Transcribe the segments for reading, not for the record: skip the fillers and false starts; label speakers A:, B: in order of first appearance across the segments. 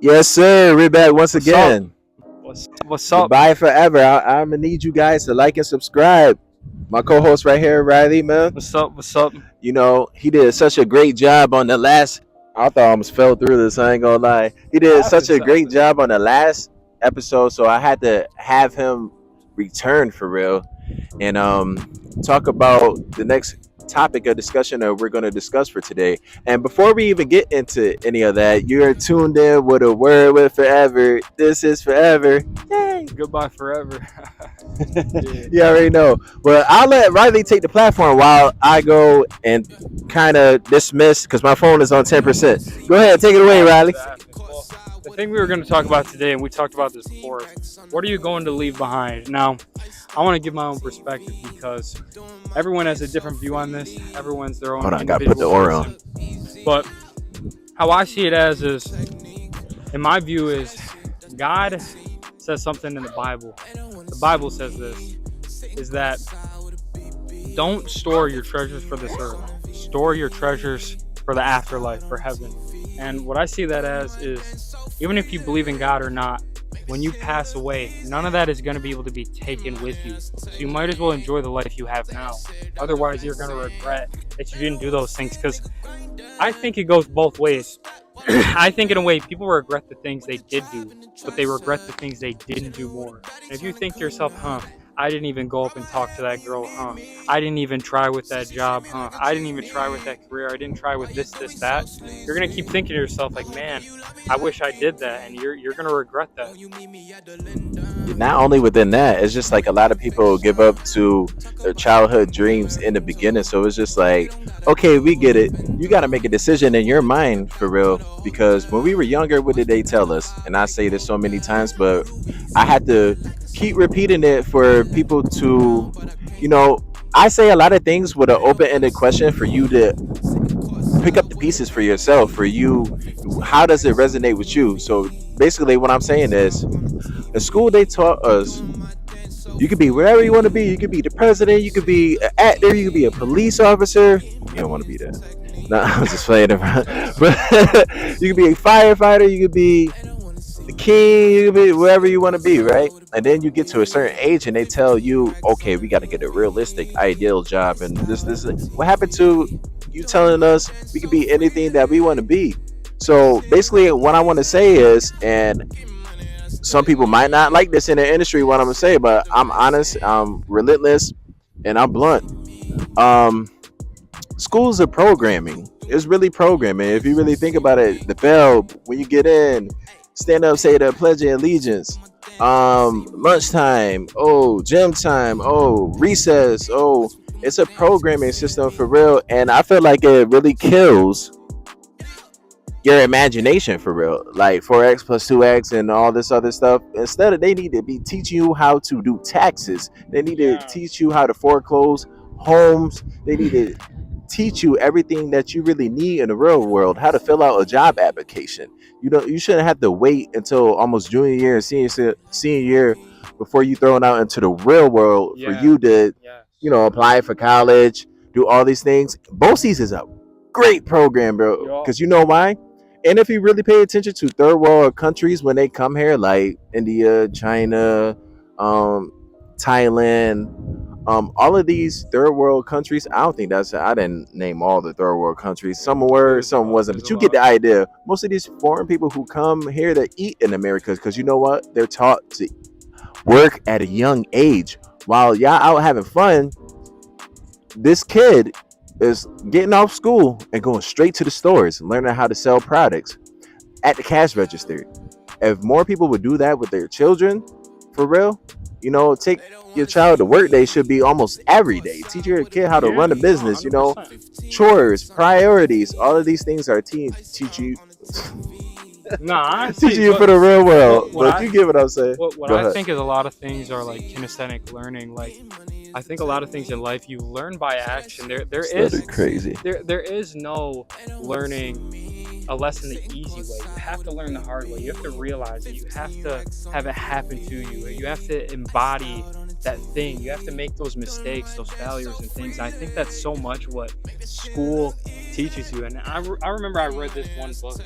A: Yes, sir. We're back once
B: What's up?
A: again.
B: What's up?
A: Goodbye forever. I'm gonna need you guys to like and subscribe. My co-host right here, Riley, man.
B: What's up? What's up?
A: He did such a great job on the last. I thought I almost fell through this. I ain't gonna lie. He did such a great
B: Happens.
A: job on the last episode, so I had to have him return for real and talk about the next topic of discussion that we're going to discuss for today. And before we even get into any of that, you're tuned in with a word with forever. This is forever. Yay!
B: Goodbye forever. Yeah.
A: You already know. Well, I'll let Riley take the platform while I go and kind of dismiss because my phone is on 10%. Go ahead, take it away, Riley.
B: Well, the thing we were going to talk about today, and we talked about this before, what are you going to leave behind? Now, I want to give my own perspective because everyone has a different view on this. Everyone's their own.
A: Hold on, I gotta put the aura on.
B: But how I see it as is, in my view, is God says something in the Bible. The Bible says this, is that don't store your treasures for this earth. Store your treasures for the afterlife, for heaven. And what I see that as is, even if you believe in God or not, when you pass away, none of that is going to be able to be taken with you. So you might as well enjoy the life you have now. Otherwise, you're going to regret that you didn't do those things. Because I think it goes both ways. I think in a way, people regret the things they did do, but they regret the things they didn't do more. And if you think to yourself, I didn't even go up and talk to that girl, I didn't even try with that job, I didn't even try with that career, I didn't try with this, that. You're going to keep thinking to yourself like, man, I wish I did that, and you're going to regret that.
A: Not only within that, it's just like a lot of people give up to their childhood dreams in the beginning. So it's just like, okay, we get it. You got to make a decision in your mind for real. Because when we were younger, what did they tell us? And I say this so many times, but I had to keep repeating it for people to, I say a lot of things with an open-ended question for you to pick up the pieces for yourself. For you, how does it resonate with you? So basically what I'm saying is, in school they taught us you could be wherever you want to be. You could be the president, you could be an actor, you could be a police officer. You don't want to be that. No, I'm just playing around. But you could be a firefighter, you could be the king, you could be wherever you want to be, right? And then you get to a certain age and they tell you, okay, we got to get a realistic ideal job. And this what happened to you telling us we could be anything that we want to be? So basically what I want to say is, and some people might not like this in the industry, what I'm gonna say, but I'm honest, I'm relentless, and I'm blunt. um Schools are programming. It's really programming. If you really think about it, the bell when you get in, stand up, say the pledge of allegiance, lunchtime, oh, gym time, oh, recess, oh, it's a programming system for real. And I feel like it really kills your imagination for real, like 4x plus 2x and all this other stuff. Instead of, they need to be teaching you how to do taxes. They need to teach you how to foreclose homes. They need to teach you everything that you really need in the real world, how to fill out a job application. You shouldn't have to wait until almost junior year and senior year before you throw it out into the real world for you to apply for college, do all these things. BOCES is a great program, bro, because you know why. And if you really pay attention to third world countries when they come here, like India, China, Thailand, all of these third world countries, I didn't name all the third world countries. Some were, some wasn't, but you get the idea. Most of these foreign people who come here to eat in America, because you know what? They're taught to work at a young age. While y'all out having fun, this kid is getting off school and going straight to the stores, learning how to sell products at the cash register. If more people would do that with their children, for real, take your child to work day should be almost every day. Teach your kid how to run a business,
B: 100%.
A: Chores, priorities, all of these things are teach you. Teaching you for the real world. But you get what I'm saying.
B: What I think is a lot of things are like kinesthetic learning. Like, I think a lot of things in life you learn by action. There is no learning a lesson the easy way. You have to learn the hard way. You have to realize it. You have to have it happen to you. You have to embody that thing. You have to make those mistakes, those failures and things. And I think that's so much what school teaches you. And I remember I read this one book,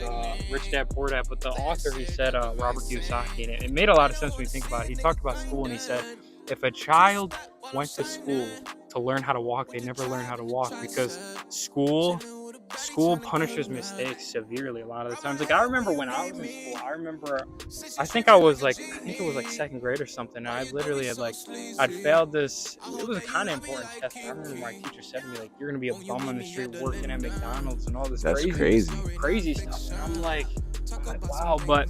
B: Rich Dad Poor Dad, but the author, he said, Robert Kiyosaki, and it made a lot of sense when you think about it. He talked about school, and he said, if a child went to school to learn how to walk, they never learn how to walk, because school punishes mistakes severely a lot of the times. Like, I remember when I was in school, I think it was like second grade or something, and I literally I'd failed this. It was a kind of important test. I remember my teacher said to me, like, you're gonna be a bum on the street working at McDonald's and all this
A: That's
B: crazy stuff. And I'm like, wow. But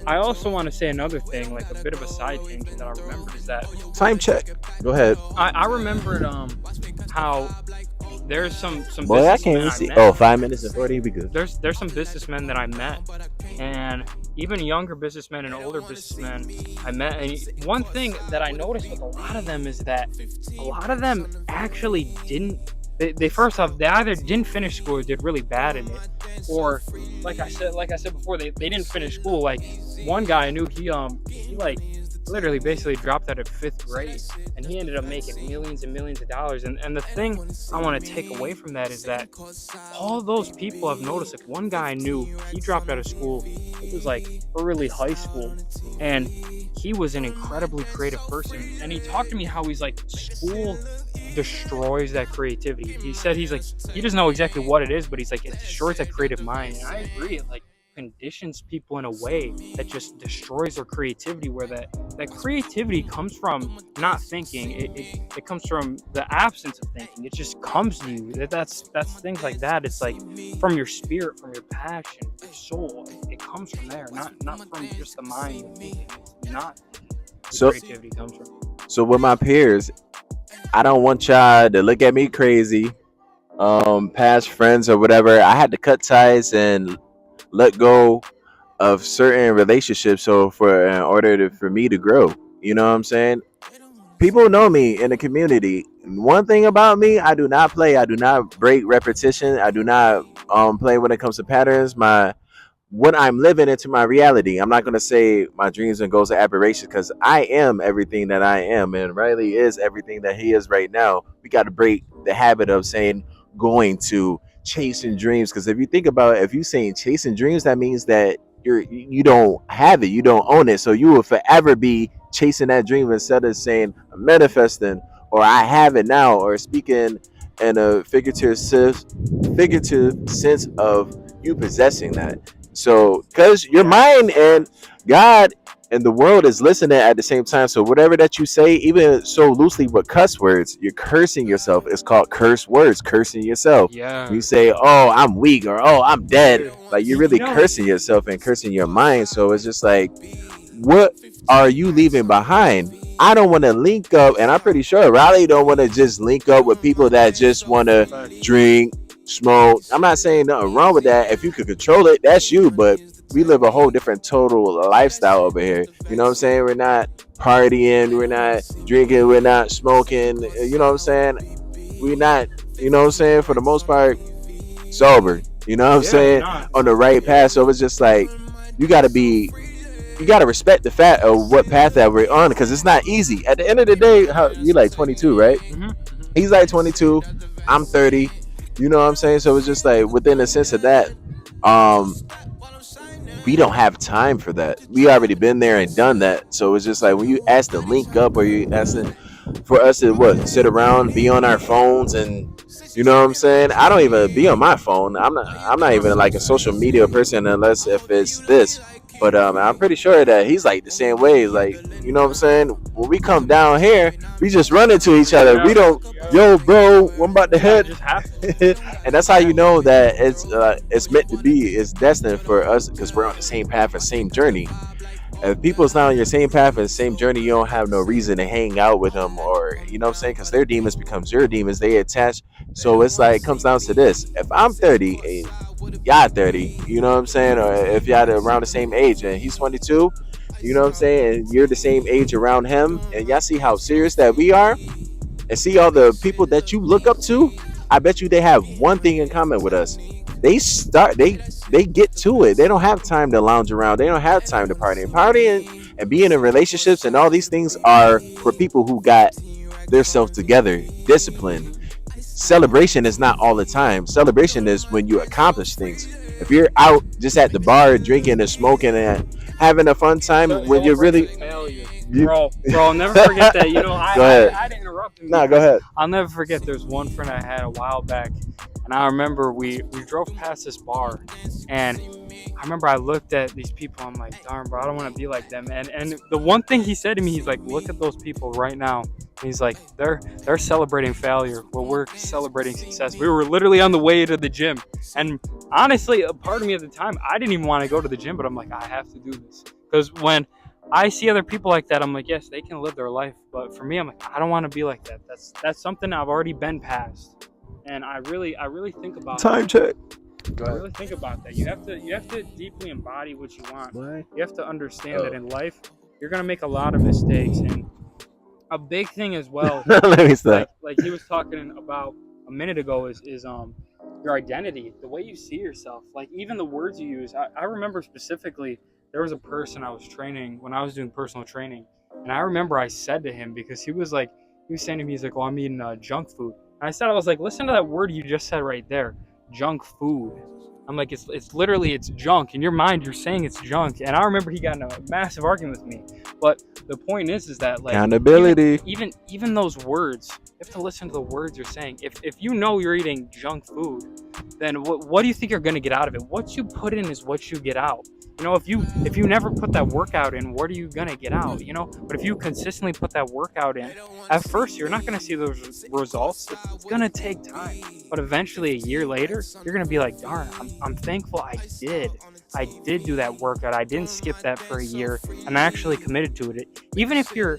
B: I also want to say another thing, like a bit of a side tangent that I remembered, is that
A: Time check. Go ahead.
B: I remembered how there's some
A: Boy, I can't
B: businessmen
A: even
B: I
A: see.
B: met.
A: Oh, 5 minutes and 40 would be good.
B: There's some businessmen that I met, and even younger businessmen and older businessmen I met. And one thing that I noticed with a lot of them is that a lot of them actually didn't. They first off, they either didn't finish school or did really bad in it, or like I said before, they didn't finish school. Like, one guy I knew, he like literally basically dropped out of 5th grade, and he ended up making millions and millions of dollars. And the thing I want to take away from that is that all those people I've noticed, like one guy I knew, he dropped out of school. It was like early high school, and he was an incredibly creative person. And he talked to me how he's like, school destroys that creativity. He said he doesn't know exactly what it is, but he's like, it destroys that creative mind. And I agree. It like conditions people in a way that just destroys their creativity, where that creativity comes from not thinking. It comes from the absence of thinking. It just comes to you. That's things like that. It's like from your spirit, from your passion, your soul. It comes from there, not from just the mind you're thinking. It's not where creativity comes from.
A: So with my peers, I don't want y'all to look at me crazy, past friends or whatever. I had to cut ties and let go of certain relationships in order for me to grow. You know what I'm saying? People know me in the community. One thing about me, I do not play. I do not break repetition. I do not play when it comes to patterns. What I'm living into my reality. I'm not going to say my dreams and goals are aberrations, because I am everything that I am, and RilEy is everything that he is right now. We got to break the habit of saying going to chasing dreams, because if you think about it, if you're saying chasing dreams, that means that you don't have it, you don't own it, so you will forever be chasing that dream instead of saying I'm manifesting, or I have it now, or speaking in a figurative sense of you possessing that. So because your mind and God and the world is listening at the same time, so whatever that you say, even so loosely with cuss words, you're cursing yourself. It's called curse words, cursing yourself.
B: Yeah.
A: You say, oh, I'm weak, or oh, I'm dead. Like, you're really cursing yourself and cursing your mind. So it's just like, what are you leaving behind? I don't want to link up, and I'm pretty sure RilEy don't want to just link up with people that just want to drink, smoke. I'm not saying nothing wrong with that. If you could control it, that's you, but we live a whole different total lifestyle over here. You know what I'm saying? We're not partying, we're not drinking, we're not smoking. You know what I'm saying? We're not, you know what I'm saying, for the most part, sober. You know what I'm saying? On the right path. So it's just like, you got to respect the fact of what path that we're on, because it's not easy. At the end of the day, you like 22, right?
B: Mm-hmm.
A: He's like 22. I'm 30. You know what I'm saying? So it's just like, within the sense of that, we don't have time for that. We already been there and done that. So it's just like, when you ask to link up, or you asking for us to sit around, be on our phones, and you know what I'm saying? I don't even be on my phone. I'm not even like a social media person unless if it's this. But I'm pretty sure that he's like the same way. Like, you know what I'm saying? When we come down here, we just run into each other. Yeah. We don't, yo, bro, I'm about to head. And that's how you know that it's meant to be. It's destined for us, because we're on the same path and same journey. If people's not on your same path and same journey, you don't have no reason to hang out with them, or, you know what I'm saying? Because their demons becomes your demons. They attach. So it's like, it comes down to this. If I'm 30 and y'all 30, you know what I'm saying? Or if y'all around the same age and he's 22, you know what I'm saying? And you're the same age around him, and y'all see how serious that we are, and see all the people that you look up to, I bet you they have one thing in common with us. They get to it. They don't have time to lounge around. They don't have time to partying and being in relationships, and all these things are for people who got their self together, disciplined, celebration is not all the time. Celebration is when you accomplish things. If you're out just at the bar drinking and smoking and having a fun time, when you're
B: Celebrating
A: really
B: failure,
A: you,
B: bro. I'll never forget that. You know,
A: go ahead.
B: I didn't interrupt him
A: No, go
B: because
A: ahead.
B: I'll never forget. There's one friend I had a while back, and I remember we drove past this bar, and I remember I looked at these people. I'm like, darn, bro, I don't want to be like them. And the one thing he said to me, he's like, look at those people right now. And he's like, they're celebrating failure, while we're celebrating success. We were literally on the way to the gym, and honestly, a part of me at the time, I didn't even want to go to the gym, but I'm like, I have to do this because when I see other people like that, I'm like, yes, they can live their life, but for me, I'm like, I don't want to be like that. That's something I've already been past, and I really think about
A: Time
B: that.
A: check.
B: I really think about that. You have to deeply embody what you want. You have to understand that in life, you're gonna make a lot of mistakes, and a big thing as well,
A: Let me stop.
B: like he was talking about a minute ago, is your identity, the way you see yourself, like even the words you use. I remember specifically there was a person I was training when I was doing personal training, and I remember I said to him, because he was saying to me, he's like, well, I'm eating junk food. And I was like, listen to that word you just said right there, junk food. I'm like, it's literally, it's junk. In your mind, you're saying it's junk. And I remember he got in a massive argument with me. But the point is that, like,
A: Accountability.
B: even those words, you have to listen to the words you're saying. If you know you're eating junk food, then what do you think you're going to get out of it? What you put in is what you get out. You know, if you never put that workout in, what are you going to get out? You know, but if you consistently put that workout in, at first you're not going to see those results. It's going to take time, but eventually a year later, you're going to be like, darn, I'm thankful I did do that workout. I didn't skip that for a year, and I actually committed to it. Even if you're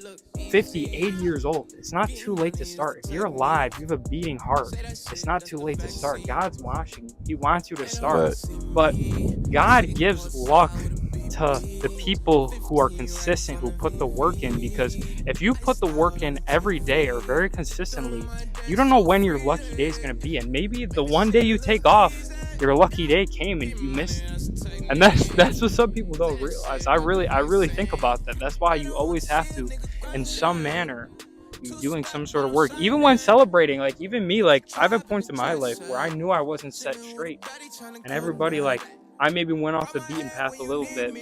B: 50, 80 years old, it's not too late to start. If you're alive, you have a beating heart, it's not too late to start. God's watching. He wants you to start. But God gives luck to the people who are consistent, who put the work in, because if you put the work in every day or very consistently, you don't know when your lucky day is going to be, and maybe the one day you take off, your lucky day came and you missed it. And that's what some people don't realize. I really think about that. That's why you always have to, in some manner, be doing some sort of work, even when celebrating. Like, even me, like, I've had points in my life where I knew I wasn't set straight, and everybody, like, I maybe went off the beaten path a little bit,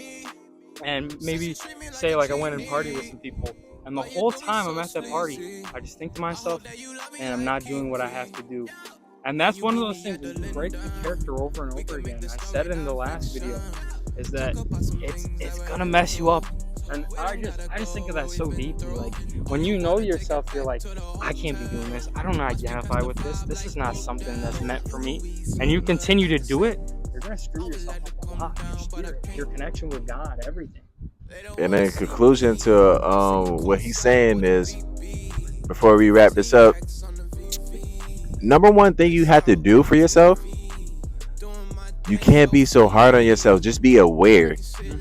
B: and maybe say, like, I went and partied with some people, and the whole time I'm at that party, I just think to myself, man, I'm not doing what I have to do. And that's one of those things, when you break the character over and over again. I said it in the last video, is that it's gonna mess you up. And I just think of that so deeply. Like, when you know yourself, you're like, I can't be doing this. I don't identify with this. This is not something that's meant for me. And you continue to do it, you're gonna screw yourself up a lot. Your spirit, your connection with God, everything.
A: And in conclusion to what he's saying is, before we wrap this up, number one thing you have to do for yourself, you can't be so hard on yourself. Just be aware.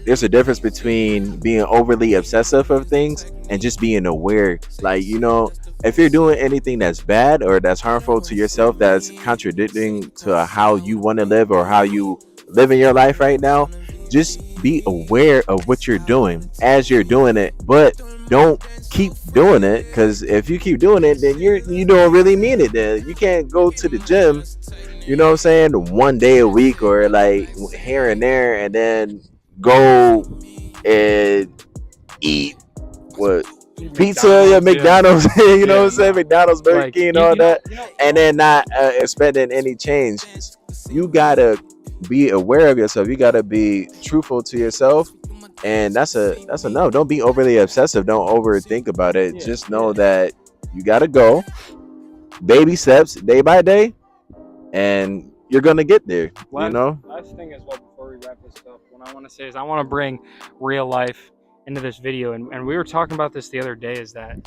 A: There's a difference between being overly obsessive of things and just being aware. Like, you know, if you're doing anything that's bad or that's harmful to yourself, that's contradicting to how you want to live or how you live in your life right now, just be aware of what you're doing as you're doing it, but don't keep doing it, because if you keep doing it, then you don't really mean it. Then you can't go to the gym, you know what I'm saying, one day a week or like here and there, and then go and eat what pizza, yeah, McDonald's, you know what I'm saying, McDonald's, Burger
B: Like,
A: King, all that, and then not spending any change. You gotta be aware of yourself. You gotta be truthful to yourself, and that's a no. Don't be overly obsessive. Don't overthink about it.
B: Yeah,
A: Just know that you gotta go baby steps, day by day, and you're gonna get there. You know.
B: Last thing as well before we wrap this up, what I want to say is I want to bring real life into this video, and we were talking about this the other day, is that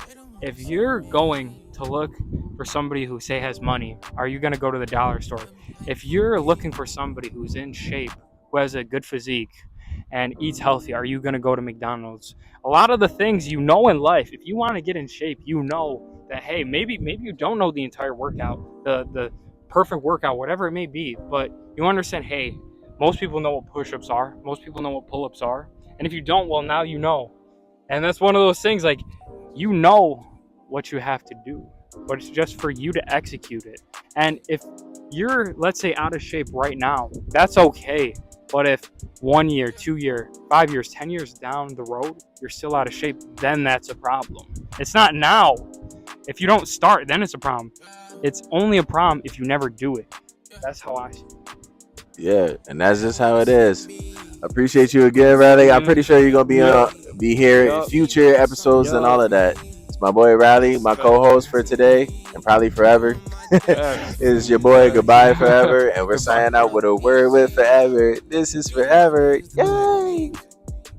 B: if you're going to look for somebody who, say, has money, are you going to go to the dollar store? If you're looking for somebody who's in shape, who has a good physique and eats healthy, are you going to go to McDonald's? A lot of the things you know in life, if you want to get in shape, you know that, hey, maybe you don't know the entire workout, the perfect workout, whatever it may be, but you understand, hey, most people know what push-ups are, most people know what pull-ups are, and if you don't, well, now you know. And that's one of those things, like, you know what you have to do. but it's just for you to execute it. And if you're, let's say, out of shape right now, that's okay. But if 1 year, 2 year, 5 years, 10 years down the road, you're still out of shape, then that's a problem. It's not now. If you don't start, then it's a problem. It's only a problem if you never do it. That's how I see it.
A: Yeah, and that's just how it is. Appreciate you again, Riley. I'm pretty sure you're gonna be here in future episodes and all of that. It's my boy Riley, my co-host for today and probably forever. It's your boy Goodbye Forever, and we're signing out with a word with forever. This is forever. Yay!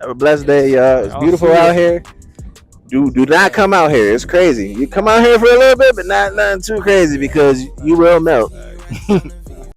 A: Have a blessed day, y'all. It's beautiful out here. Do not come out here. It's crazy. You come out here for a little bit, but not nothing too crazy because you will melt.